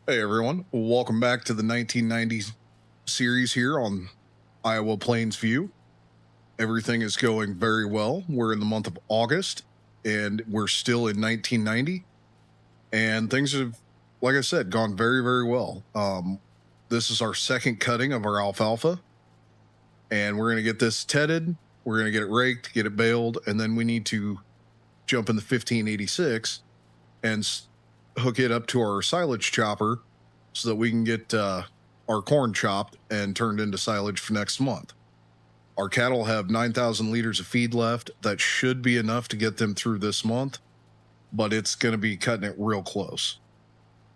Hey everyone, welcome back to the 1990s series here on Iowa Plains View. Everything is going very well. We're in the month of August and we're still in 1990, and things have, like I said, gone very, very well. This is our second cutting of our alfalfa, and we're going to get this tedded, we're going to get it raked, get it baled, and then we need to jump in the 1586 and hook it up to our silage chopper so that we can get our corn chopped and turned into silage for next month. Our cattle have 9,000 liters of feed left. That should be enough to get them through this month, but it's going to be cutting it real close.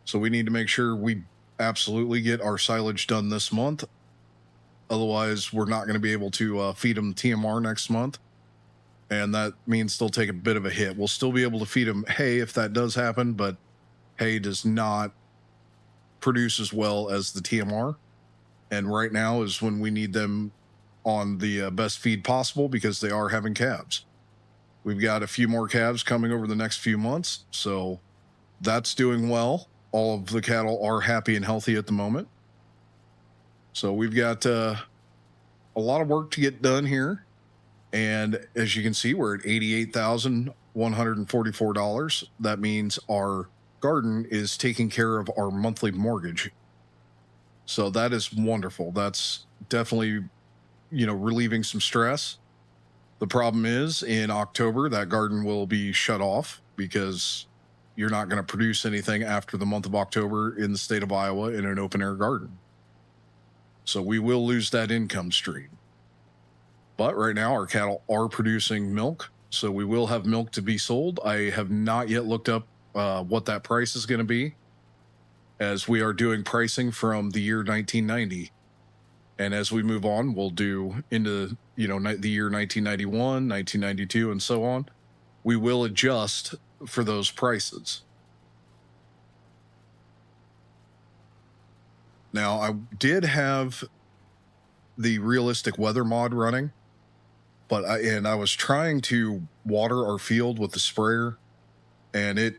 So we need to make sure we absolutely get our silage done this month. Otherwise, we're not going to be able to feed them TMR next month. And that means they'll take a bit of a hit. We'll still be able to feed them hay if that does happen, but hay does not produce as well as the TMR. And right now is when we need them on the best feed possible because they are having calves. We've got a few more calves coming over the next few months, so that's doing well. All of the cattle are happy and healthy at the moment. So we've got a lot of work to get done here. And as you can see, we're at $88,144. That means our garden is taking care of our monthly mortgage. So that is wonderful. That's definitely, relieving some stress. The problem is in October, that garden will be shut off because you're not going to produce anything after the month of October in the state of Iowa in an open air garden. So we will lose that income stream. But right now, our cattle are producing milk, so we will have milk to be sold. I have not yet looked up what that price is going to be, as we are doing pricing from the year 1990. And as we move on, we'll do into the year 1991, 1992, and so on. We will adjust for those prices. Now, I did have the realistic weather mod running, but I was trying to water our field with the sprayer, and it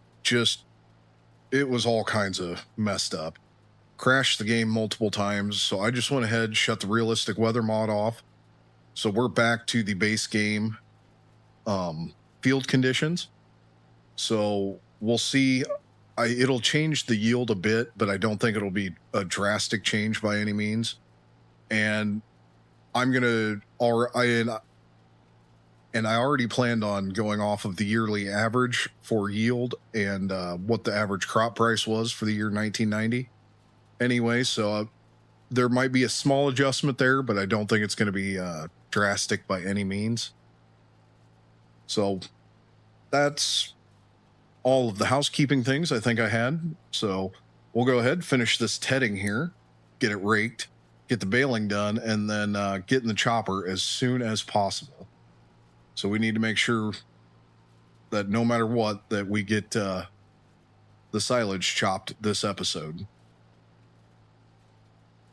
was all kinds of messed up. Crashed the game multiple times, so I just went ahead, shut the realistic weather mod off. So we're back to the base game field conditions. So we'll see. It'll change the yield a bit, but I don't think it'll be a drastic change by any means. And I'm gonna, and I already planned on going off of the yearly average for yield and what the average crop price was for the year 1990. Anyway, so there might be a small adjustment there, but I don't think it's going to be drastic by any means. So that's all of the housekeeping things I think I had. So we'll go ahead, finish this tedding here, get it raked, get the baling done, and then get in the chopper as soon as possible. So we need to make sure that no matter what, that we get the silage chopped this episode.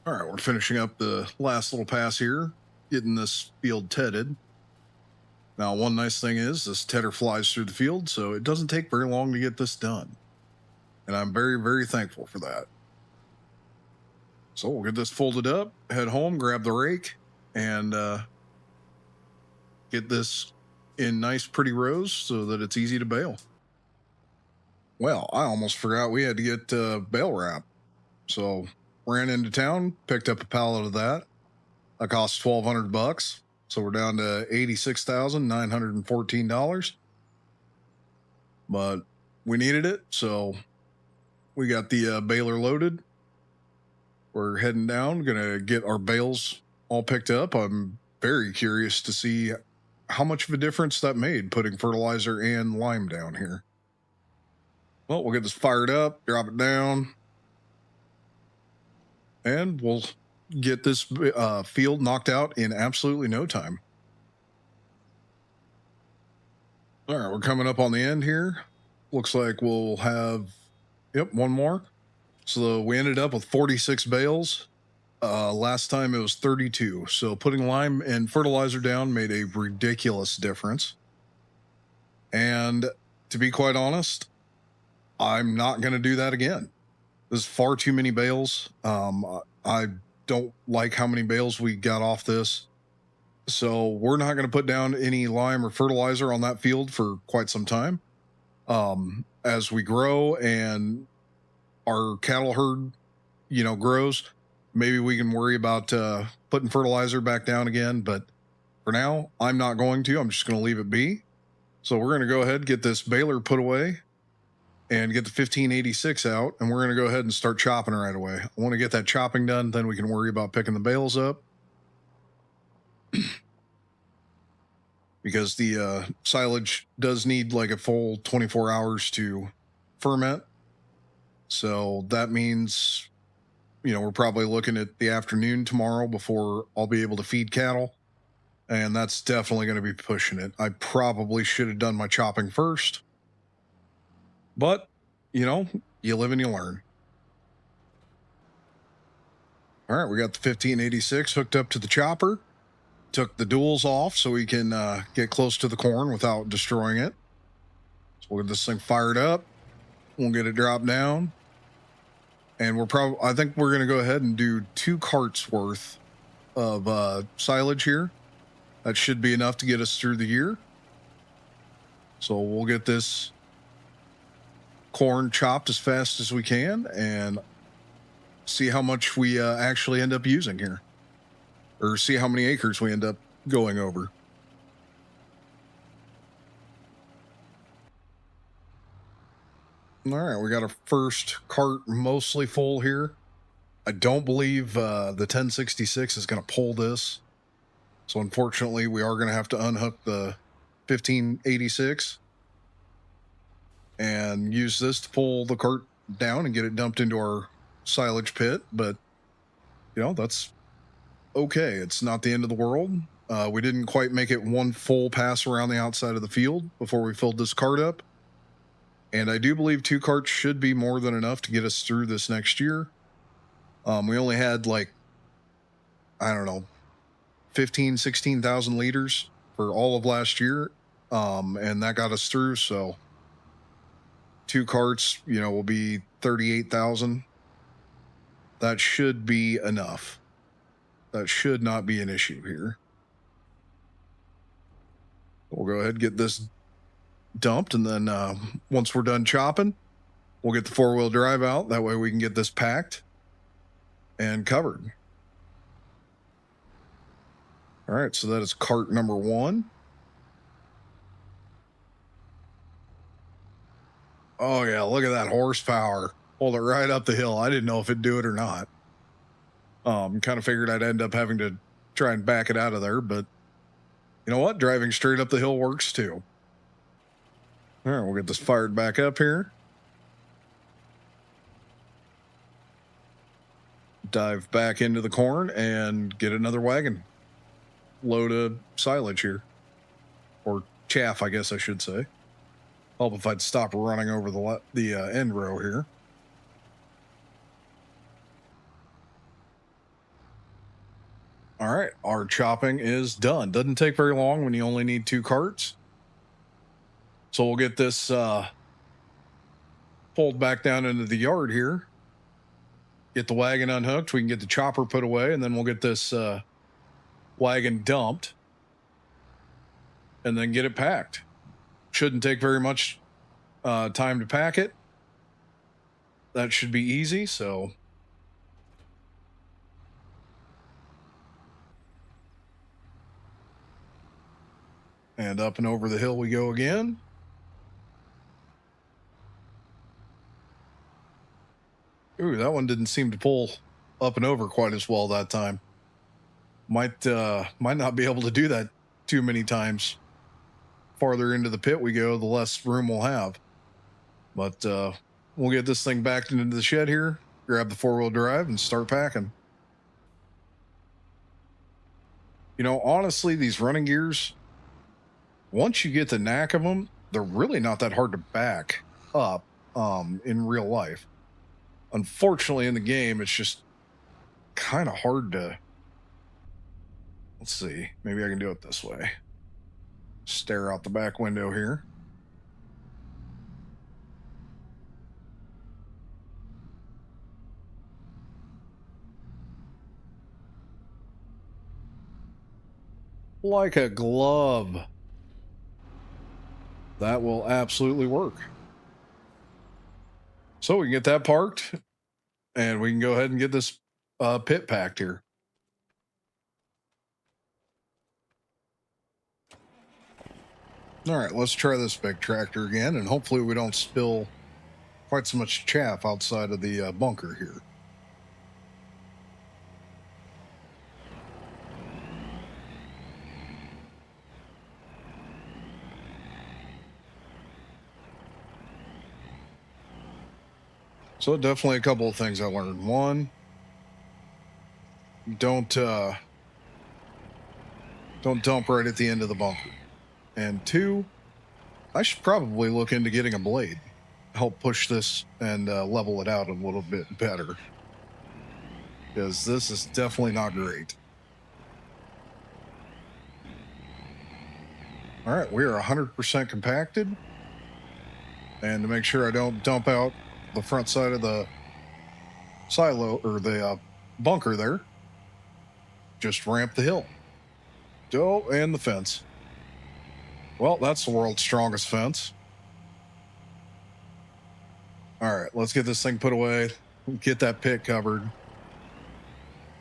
All right, we're finishing up the last little pass here, getting this field tedded. Now, one nice thing is this tedder flies through the field, so it doesn't take very long to get this done. And I'm very, very thankful for that. So we'll get this folded up, head home, grab the rake, and get this in nice, pretty rows so that it's easy to bale. Well, I almost forgot we had to get bale wrap. So ran into town, picked up a pallet of that. That cost $1,200. So we're down to $86,914. But we needed it, so we got the baler loaded. We're heading down, gonna get our bales all picked up. I'm very curious to see how much of a difference that made putting fertilizer and lime down here. Well, we'll get this fired up, drop it down, and we'll get this field knocked out in absolutely no time. All right, we're coming up on the end here. Looks like we'll have, one more. So we ended up with 46 bales. Last time it was 32. So putting lime and fertilizer down made a ridiculous difference. And to be quite honest, I'm not going to do that again. There's far too many bales. I don't like how many bales we got off this. So we're not going to put down any lime or fertilizer on that field for quite some time. As we grow and our cattle herd, grows, maybe we can worry about putting fertilizer back down again. But for now, I'm not going to. I'm just going to leave it be. So we're going to go ahead and get this baler put away and get the 1586 out, and we're going to go ahead and start chopping right away. I want to get that chopping done, then we can worry about picking the bales up. Because the silage does need like a full 24 hours to ferment. So that means, we're probably looking at the afternoon tomorrow before I'll be able to feed cattle. And that's definitely going to be pushing it. I probably should have done my chopping first. But, you live and you learn. All right, we got the 1586 hooked up to the chopper. Took the duals off so we can get close to the corn without destroying it. So we'll get this thing fired up. We'll get it dropped down. And I think we're going to go ahead and do 2 carts worth of silage here. That should be enough to get us through the year. So we'll get this corn chopped as fast as we can and see how much we actually end up using here. Or see how many acres we end up going over. All right, we got our first cart mostly full here. I don't believe the 1066 is going to pull this. So unfortunately, we are going to have to unhook the 1586 and use this to pull the cart down and get it dumped into our silage pit. But, that's okay. It's not the end of the world. We didn't quite make it one full pass around the outside of the field before we filled this cart up. And I do believe 2 carts should be more than enough to get us through this next year. We only had 16,000 liters for all of last year. And that got us through. So 2 carts, will be 38,000. That should be enough. That should not be an issue here. We'll go ahead and get this dumped, and then once we're done chopping, we'll get the 4-wheel drive out. That way we can get this packed and covered. All right, so that is cart number 1. Oh, yeah, look at that horsepower. Pulled it right up the hill. I didn't know if it'd do it or not. Kind of figured I'd end up having to try and back it out of there, but you know what? Driving straight up the hill works too. All right, we'll get this fired back up here. Dive back into the corn and get another wagon load of silage here. Or chaff, I guess I should say. Help if I'd stop running over the end row here. All right, our chopping is done. Doesn't take very long when you only need 2 carts. So we'll get this pulled back down into the yard here. Get the wagon unhooked. We can get the chopper put away, and then we'll get this wagon dumped and then get it packed. Shouldn't take very much time to pack it. That should be easy, so... And up and over the hill we go again. Ooh, that one didn't seem to pull up and over quite as well that time. Might not be able to do that too many times. Farther into the pit we go, the less room we'll have. But we'll get this thing backed into the shed here, grab the 4-wheel drive, and start packing. Honestly, these running gears, once you get the knack of them, they're really not that hard to back up in real life. Unfortunately, in the game, it's just kind of hard to... Let's see. Maybe I can do it this way. Stare out the back window here. like a glove. That will absolutely work. So we can get that parked, and we can go ahead and get this pit packed here. All right, let's try this big tractor again, and hopefully we don't spill quite so much chaff outside of the bunker here. So definitely a couple of things I learned. One, don't dump right at the end of the bunker. And two, I should probably look into getting a blade, help push this and level it out a little bit better, because this is definitely not great. All right, we are 100% compacted. And to make sure I don't dump out the front side of the silo or the bunker there, just ramp the hill. Oh, and the fence. Well, that's the world's strongest fence. All right, let's get this thing put away, get that pit covered.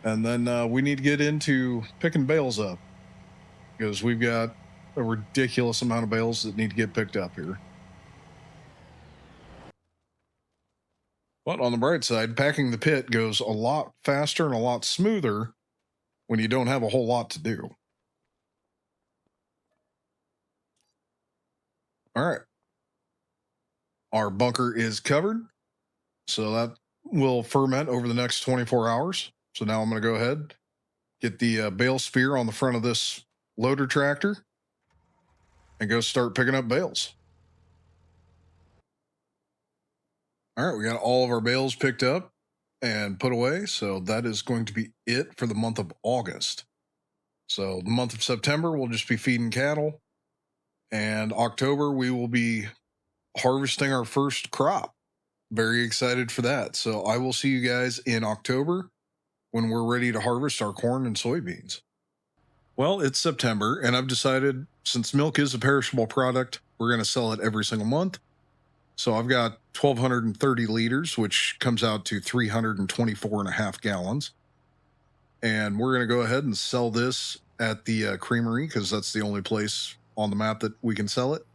And then we need to get into picking bales up, because we've got a ridiculous amount of bales that need to get picked up here. But on the bright side, packing the pit goes a lot faster and a lot smoother when you don't have a whole lot to do. All right. Our bunker is covered, so that will ferment over the next 24 hours. So now I'm going to go ahead, get the bale spear on the front of this loader tractor, and go start picking up bales. All right, we got all of our bales picked up and put away, so that is going to be it for the month of August. So the month of September, we'll just be feeding cattle, and October, we will be harvesting our first crop. Very excited for that. So I will see you guys in October when we're ready to harvest our corn and soybeans. Well, it's September, and I've decided, since milk is a perishable product, we're going to sell it every single month. So I've got 1,230 liters, which comes out to 324 and a half gallons. And we're going to go ahead and sell this at the creamery, because that's the only place on the map that we can sell it.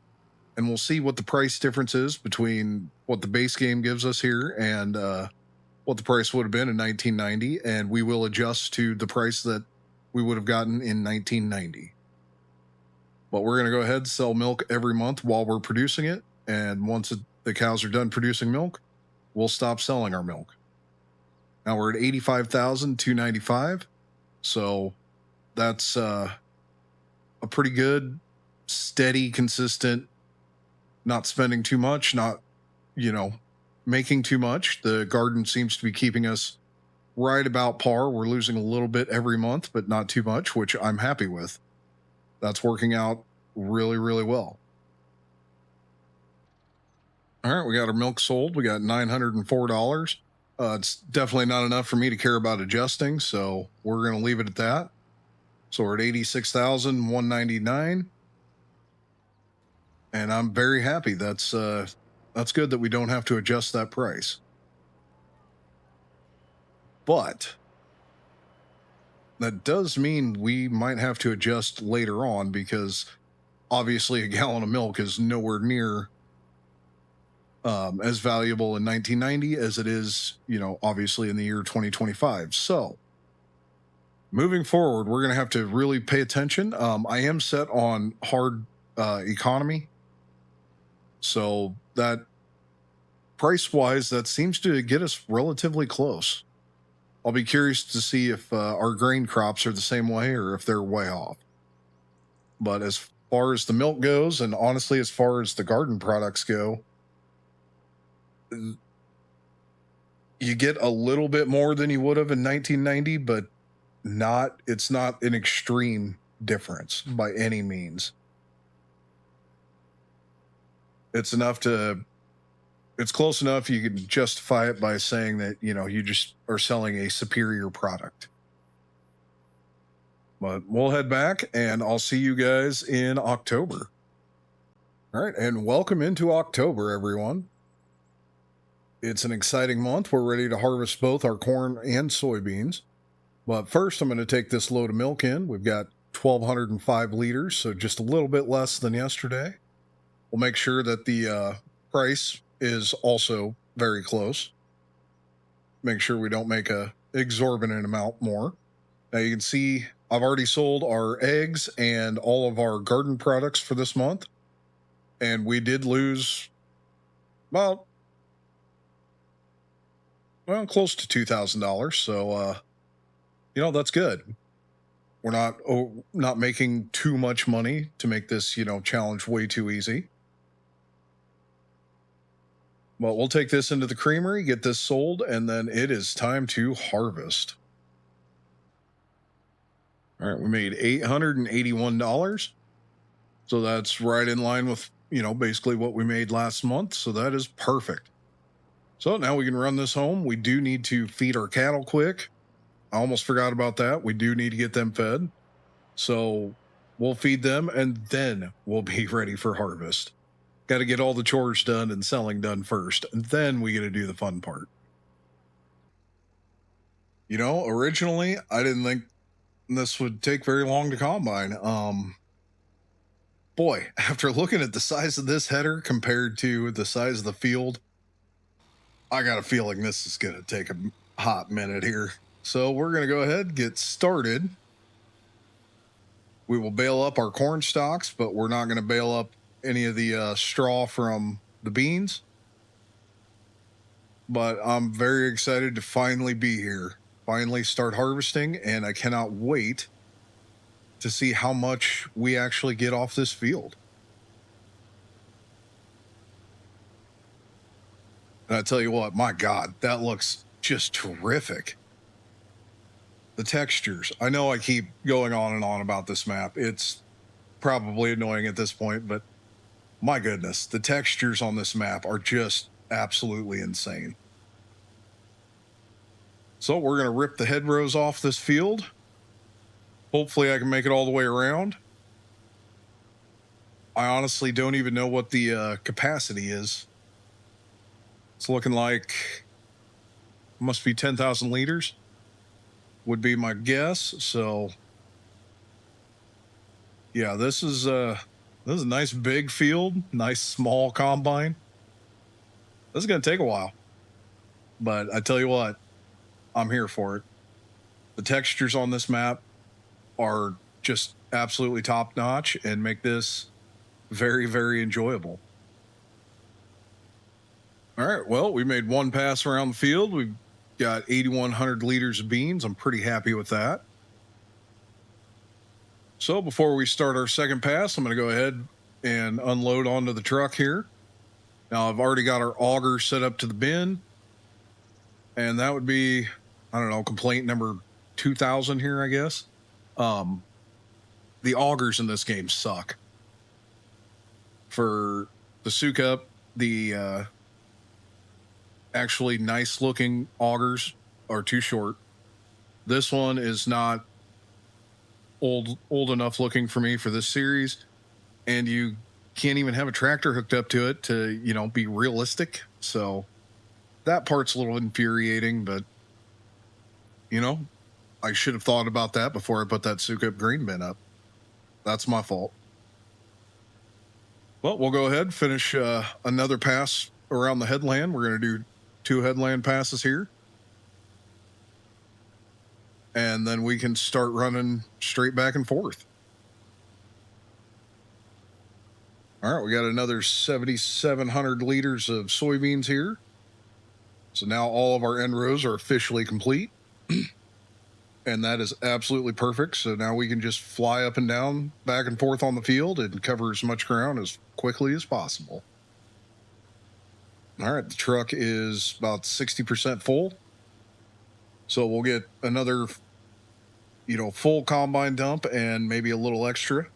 And we'll see what the price difference is between what the base game gives us here and what the price would have been in 1990. And we will adjust to the price that we would have gotten in 1990. But we're going to go ahead and sell milk every month while we're producing it. And once the cows are done producing milk, we'll stop selling our milk. Now we're at 85,295. So that's a pretty good, steady, consistent, not spending too much, not, making too much. The garden seems to be keeping us right about par. We're losing a little bit every month, but not too much, which I'm happy with. That's working out really, really well. All right, we got our milk sold. We got $904. It's definitely not enough for me to care about adjusting, so we're going to leave it at that. So we're at $86,199. And I'm very happy. That's good that we don't have to adjust that price. But that does mean we might have to adjust later on, because obviously a gallon of milk is nowhere near as valuable in 1990 as it is, obviously in the year 2025. So moving forward, we're going to have to really pay attention. I am set on hard economy. So that price-wise, that seems to get us relatively close. I'll be curious to see if our grain crops are the same way or if they're way off. But as far as the milk goes, and honestly, as far as the garden products go, you get a little bit more than you would have in 1990, but it's not an extreme difference by any means. It's close enough you can justify it by saying that, you just are selling a superior product. But we'll head back and I'll see you guys in October. All right, and welcome into October, everyone. It's an exciting month. We're ready to harvest both our corn and soybeans. But first, I'm going to take this load of milk in. We've got 1,205 liters, so just a little bit less than yesterday. We'll make sure that the price is also very close. Make sure we don't make a exorbitant amount more. Now you can see I've already sold our eggs and all of our garden products for this month. And we did lose about, well, close to $2,000. So, that's good. We're not making too much money to make this, challenge way too easy. Well, we'll take this into the creamery, get this sold, and then it is time to harvest. All right, we made $881. So that's right in line with, basically what we made last month. So that is perfect. So now we can run this home. We do need to feed our cattle quick. I almost forgot about that. We do need to get them fed. So we'll feed them and then we'll be ready for harvest. Got to get all the chores done and selling done first. And then we get to do the fun part. Originally, I didn't think this would take very long to combine. Boy, after looking at the size of this header compared to the size of the field, I got a feeling this is going to take a hot minute here. So we're going to go ahead and get started. We will bale up our corn stalks, but we're not going to bale up any of the straw from the beans. But I'm very excited to finally be here, finally start harvesting, and I cannot wait to see how much we actually get off this field. And I tell you what, my God, that looks just terrific. The textures. I know I keep going on and on about this map. It's probably annoying at this point, but my goodness, the textures on this map are just absolutely insane. So we're going to rip the hedgerows off this field. Hopefully I can make it all the way around. I honestly don't even know what the capacity is. It's looking like it must be 10,000 liters would be my guess. So yeah, this is a nice big field, nice small combine. This is going to take a while, but I tell you what, I'm here for it. The textures on this map are just absolutely top notch and make this very, very enjoyable. All right, well, we made one pass around the field. We've got 8,100 liters of beans. I'm pretty happy with that. So before we start our second pass, I'm going to go ahead and unload onto the truck here. Now I've already got our auger set up to the bin, and that would be, I don't know, complaint number 2,000 here, I guess. The augers in this game suck. For the Sukup, the actually nice looking augers are too short. This one is not old enough looking for me for this series, and you can't even have a tractor hooked up to it to, be realistic. So that part's a little infuriating, but I should have thought about that before I put that Sukup green bin up. That's my fault. Well, we'll go ahead and finish another pass around the headland. We're going to do 2 headland passes here. And then we can start running straight back and forth. All right, we got another 7,700 liters of soybeans here. So now all of our end rows are officially complete. And that is absolutely perfect. So now we can just fly up and down, back and forth on the field and cover as much ground as quickly as possible. All right, the truck is about 60% full. So we'll get another, full combine dump and maybe a little extra.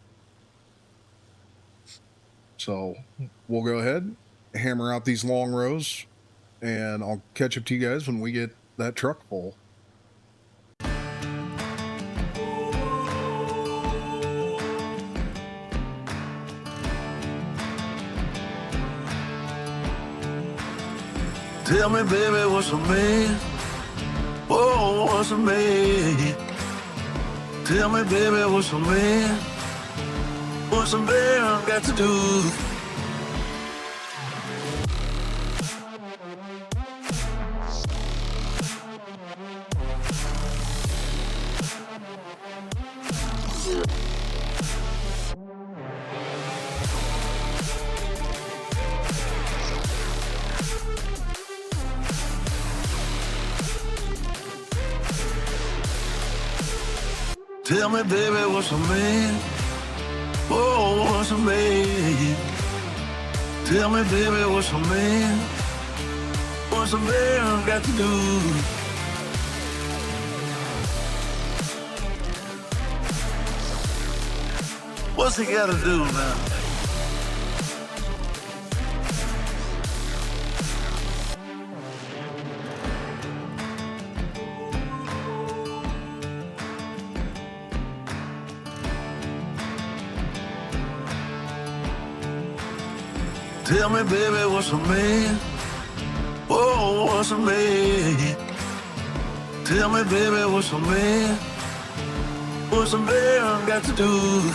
So we'll go ahead, hammer out these long rows, and I'll catch up to you guys when we get that truck full. Tell me, baby, what's a man? Oh, what's a man? Tell me, baby, what's a man? What's a man got to do? Tell me, baby, what's a man? Oh, what's a man? Tell me, baby, what's a man? What's a man got to do? What's he gotta do now? Tell me, baby, what's a man? Oh, what's a man? Tell me, baby, what's a man? What's a man got to do?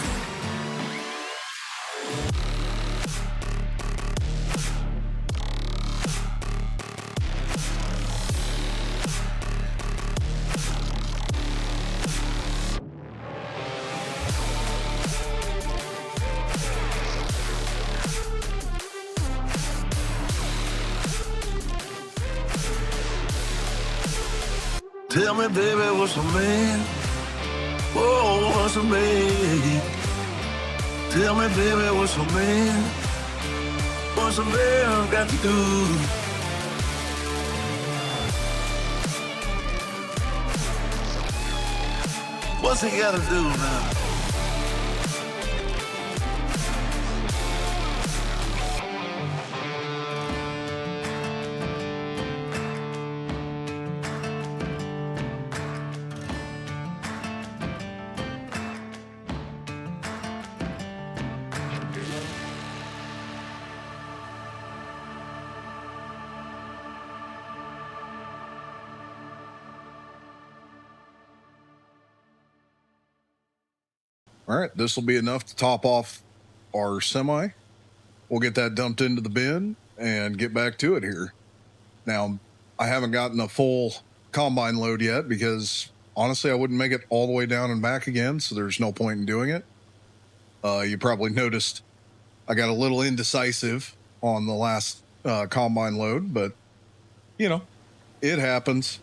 Tell me, baby, what's a man? Oh, what's a man? Tell me, baby, what's a man? What's a man got to do? What's he gotta do now? All right, this will be enough to top off our semi. We'll get that dumped into the bin and get back to it here. Now, I haven't gotten a full combine load yet because honestly, I wouldn't make it all the way down and back again, so there's no point in doing it. You probably noticed I got a little indecisive on the last combine load, but you know, it happens.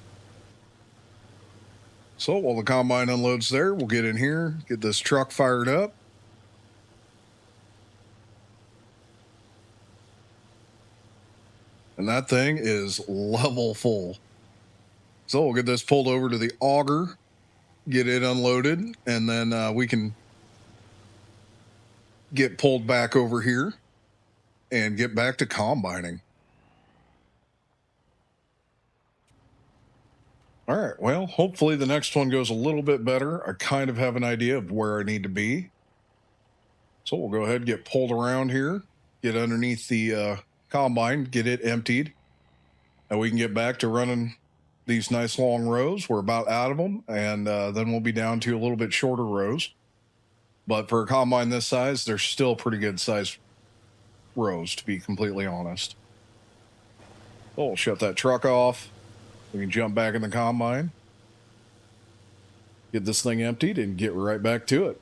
So while the combine unloads there, we'll get in here, get this truck fired up. And that thing is level full. So we'll get this pulled over to the auger, get it unloaded, and then we can get pulled back over here and get back to combining. All right, well, hopefully the next one goes a little bit better. I kind of have an idea of where I need to be. So we'll go ahead and get pulled around here, get underneath the combine, get it emptied, and we can get back to running these nice long rows. We're about out of them, and then we'll be down to a little bit shorter rows. But for a combine this size, they're still pretty good sized rows, to be completely honest. So we'll shut that truck off. We can jump back in the combine, get this thing emptied, and get right back to it.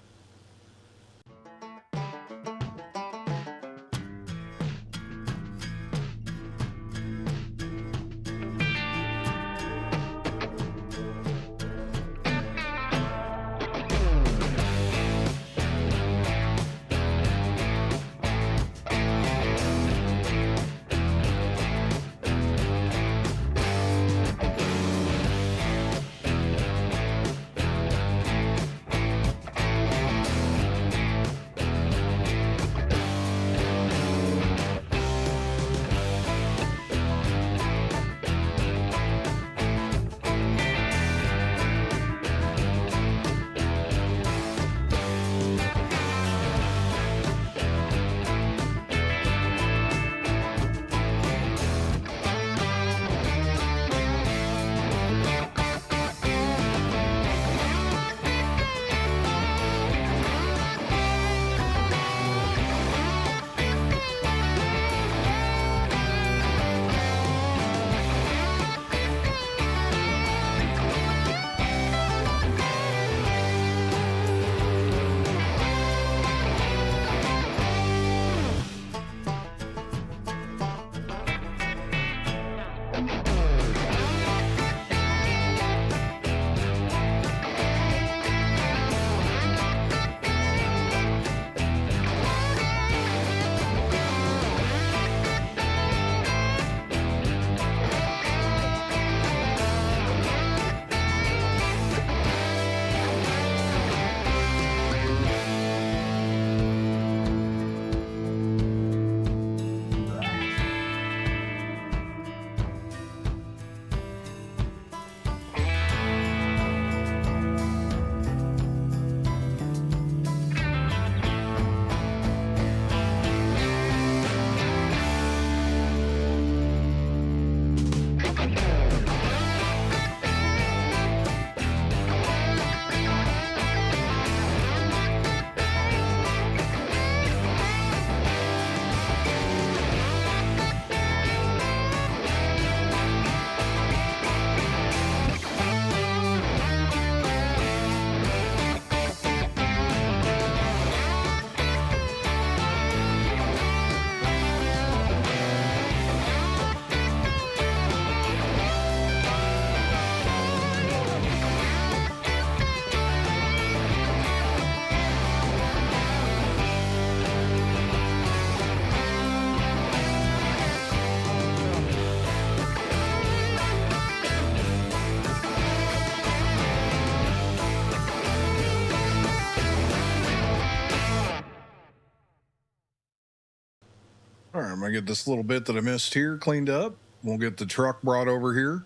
I'm gonna get this little bit that I missed here cleaned up. We'll get the truck brought over here,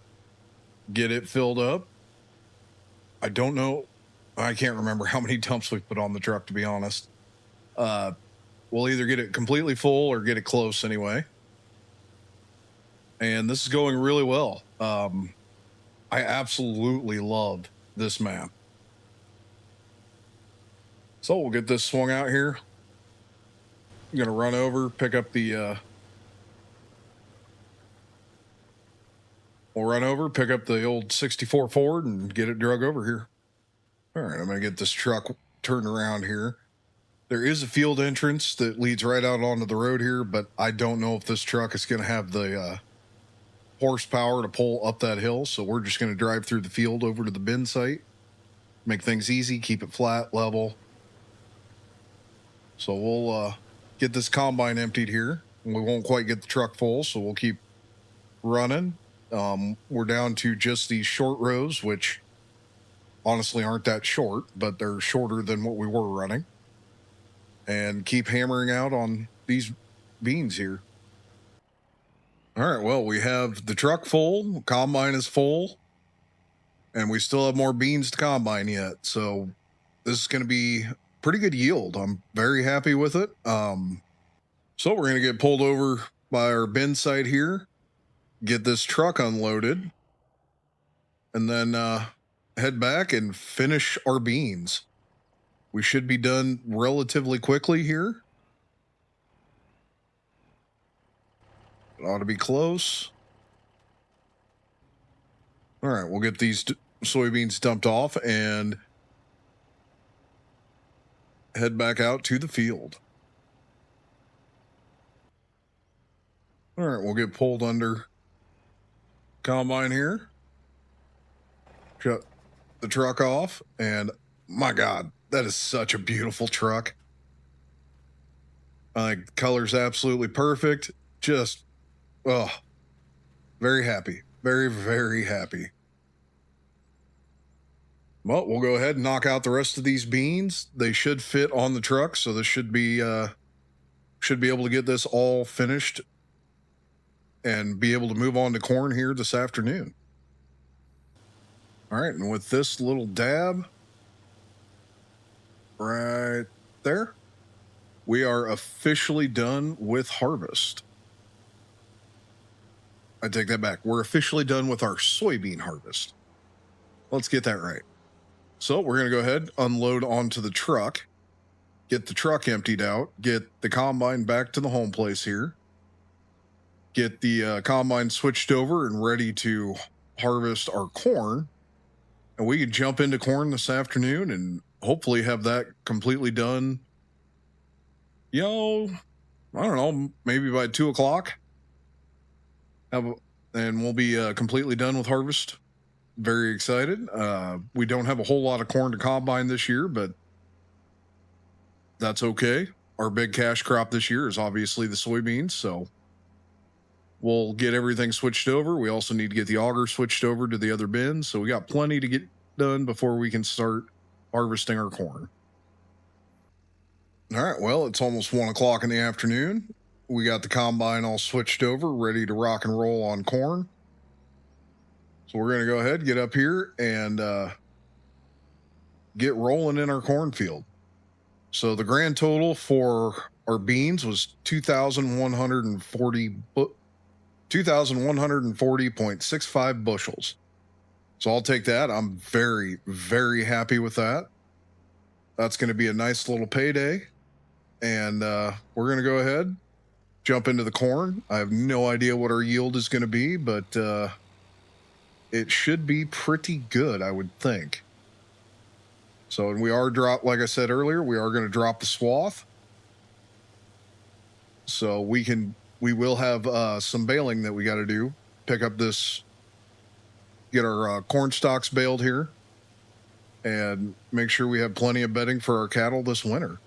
get it filled up. I don't know. I can't remember how many dumps we put on the truck, to be honest. Uh, we'll either get it completely full or get it close anyway. And this is going really well. I absolutely love this map. So we'll get this swung out here. I'm gonna run over, pick up the we'll run over, pick up the old 64 Ford and get it drug over here. All right, I'm gonna get this truck turned around here. There is a field entrance that leads right out onto the road here, but I don't know if this truck is gonna have the horsepower to pull up that hill, so we're just gonna drive through the field over to the bin site, make things easy, keep it flat, level. So we'll get this combine emptied here. We won't quite get the truck full, so we'll keep running. We're down to just these short rows, which honestly aren't that short, but they're shorter than what we were running. And keep hammering out on these beans here. All right, well, we have the truck full, combine is full, and we still have more beans to combine yet. So this is going to be pretty good yield. I'm very happy with it. So we're going to get pulled over by our bin site here, get this truck unloaded, and then head back and finish our beans. We should be done relatively quickly here. It ought to be close. All right, we'll get these soybeans dumped off and head back out to the field. All right, we'll get pulled under combine here. Shut the truck off, and God, that is such a beautiful truck. Color's absolutely perfect. Just, very happy. Very, very happy. Well, we'll go ahead and knock out the rest of these beans. They should fit on the truck, so this should be able to get this all finished and be able to move on to corn here this afternoon. All right, and with this little dab right there, we are officially done with harvest. I take that back. We're officially done with our soybean harvest. Let's get that right. So we're going to go ahead, unload onto the truck, get the truck emptied out, get the combine back to the home place here, get the combine switched over and ready to harvest our corn. And we can jump into corn this afternoon and hopefully have that completely done, I don't know, maybe by 2 o'clock. And we'll be completely done with harvest. Very excited. We don't have a whole lot of corn to combine this year, but that's okay. Our big cash crop this year is obviously the soybeans, so we'll get everything switched over. We also need to get the auger switched over to the other bins, so we got plenty to get done before we can start harvesting our corn. All right, well, it's almost 1 o'clock in the afternoon. We got the combine all switched over, ready to rock and roll on corn. So we're going to go ahead, get up here, and get rolling in our cornfield. So the grand total for our beans was 2,140.65 bushels. So I'll take that. I'm very, very happy with that. That's going to be a nice little payday. And we're going to go ahead, jump into the corn. I have no idea what our yield is going to be, but it should be pretty good, I would think. So, and we are like I said earlier, we are going to drop the swath. So we will have some baling that we got to do. Pick up this, get our corn stalks baled here, and make sure we have plenty of bedding for our cattle this winter.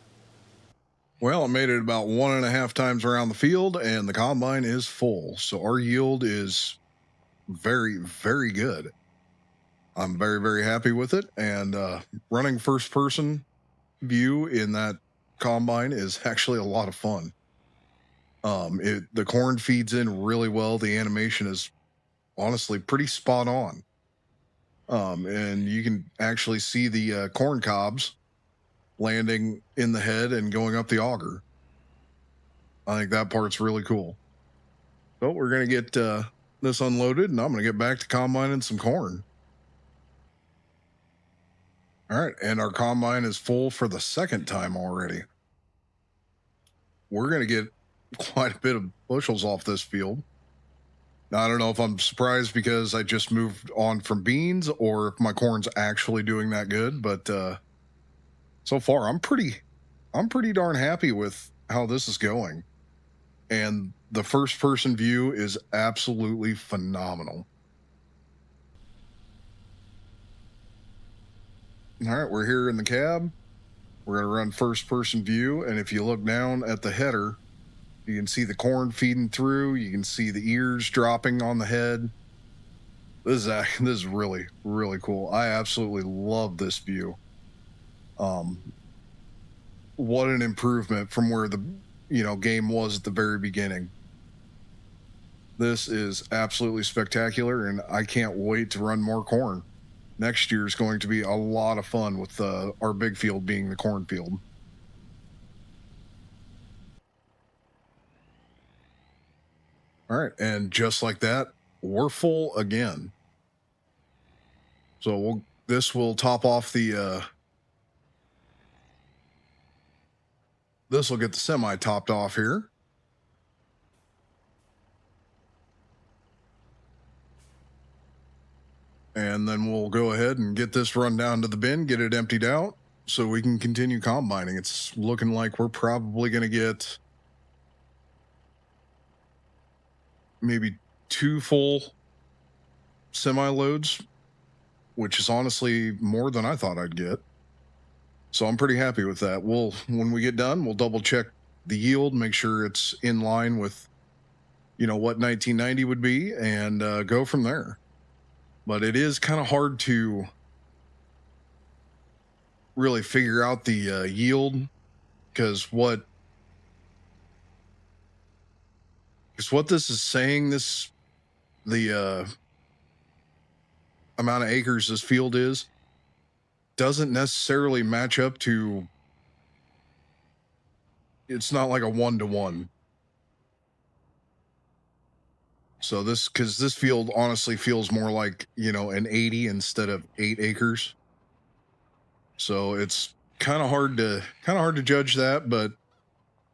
Well, I made it about 1.5 times around the field, and the combine is full. So our yield is very, very good. I'm very, very happy with it. And running first person view in that combine is actually a lot of fun. The corn feeds in really well. The animation is honestly pretty spot on. And you can actually see the corn cobs landing in the head and going up the auger. I think that part's really cool. So we're gonna get this unloaded, and I'm gonna get back to combining some corn. All right, and our combine is full for the second time already. We're gonna get quite a bit of bushels off this field. Now, I don't know if I'm surprised because I just moved on from beans or if my corn's actually doing that good, but so far I'm pretty darn happy with how this is going. And the first person view is absolutely phenomenal. All right, we're here in the cab. We're going to run first person view. And if you look down at the header, you can see the corn feeding through. You can see the ears dropping on the head. This is really, really cool. I absolutely love this view. Um, what an improvement from where the game was at the very beginning. This is absolutely spectacular, and I can't wait to run more corn. Next year is going to be a lot of fun with our big field being the cornfield. All right, and just like that, we're full again. So this will top off the this will get the semi topped off here. And then we'll go ahead and get this run down to the bin, get it emptied out so we can continue combining. It's looking like we're probably going to get maybe 2 full semi loads, which is honestly more than I thought I'd get. So I'm pretty happy with that. When we get done, we'll double check the yield, make sure it's in line with, what 1990 would be, and go from there. But it is kind of hard to really figure out the yield because what this is saying, the amount of acres this field is doesn't necessarily match up to. It's not like a 1-to-1. So because this field honestly feels more like an 80 instead of 8 acres. So it's kind of hard to judge that, but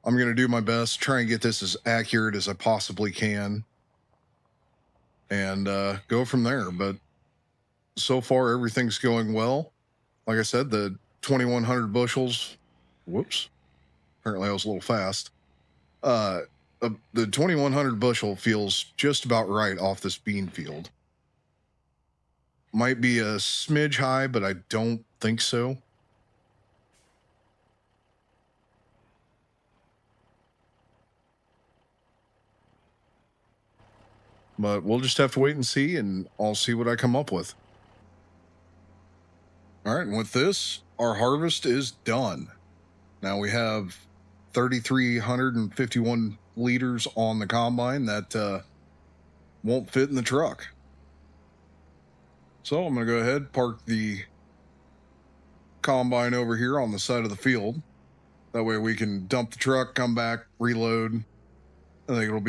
I'm gonna do my best, try and get this as accurate as I possibly can, and go from there. But so far everything's going well. Like I said, the 2,100 bushels. Whoops. Apparently I was a little fast. The 2,100 bushel feels just about right off this bean field. Might be a smidge high, but I don't think so. But we'll just have to wait and see, and I'll see what I come up with. All right, and with this, our harvest is done. Now we have 3,351 liters on the combine that won't fit in the truck. So I'm going to go ahead, park the combine over here on the side of the field. That way we can dump the truck, come back, reload. I think it'll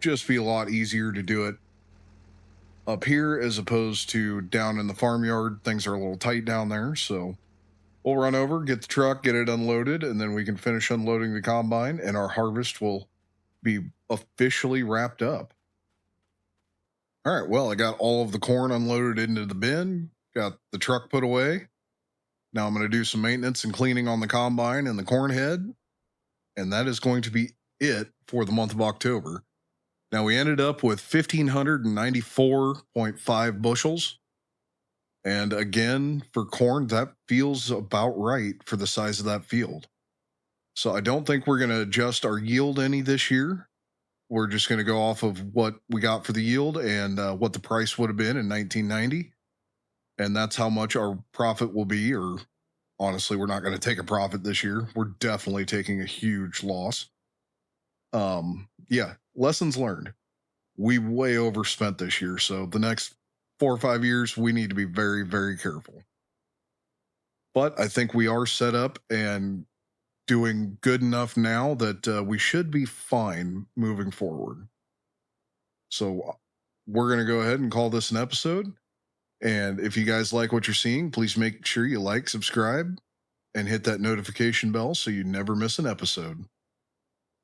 just be a lot easier to do it up here as opposed to down in the farmyard. Things are a little tight down there, so we'll run over, get the truck, get it unloaded, and then we can finish unloading the combine, and our harvest will be officially wrapped up. All right, well, I got all of the corn unloaded into the bin, got the truck put away. Now I'm going to do some maintenance and cleaning on the combine and the corn head, and that is going to be it for the month of October. Now we ended up with 1,594.5 bushels. And again, for corn, that feels about right for the size of that field. So I don't think we're going to adjust our yield any this year. We're just going to go off of what we got for the yield and what the price would have been in 1990. And that's how much our profit will be. Or honestly, we're not going to take a profit this year. We're definitely taking a huge loss. Yeah, lessons learned. We way overspent this year, so the next 4 or 5 years, we need to be very, very careful. But I think we are set up and doing good enough now that we should be fine moving forward. So we're going to go ahead and call this an episode. And if you guys like what you're seeing, please make sure you like, subscribe, and hit that notification bell so you never miss an episode.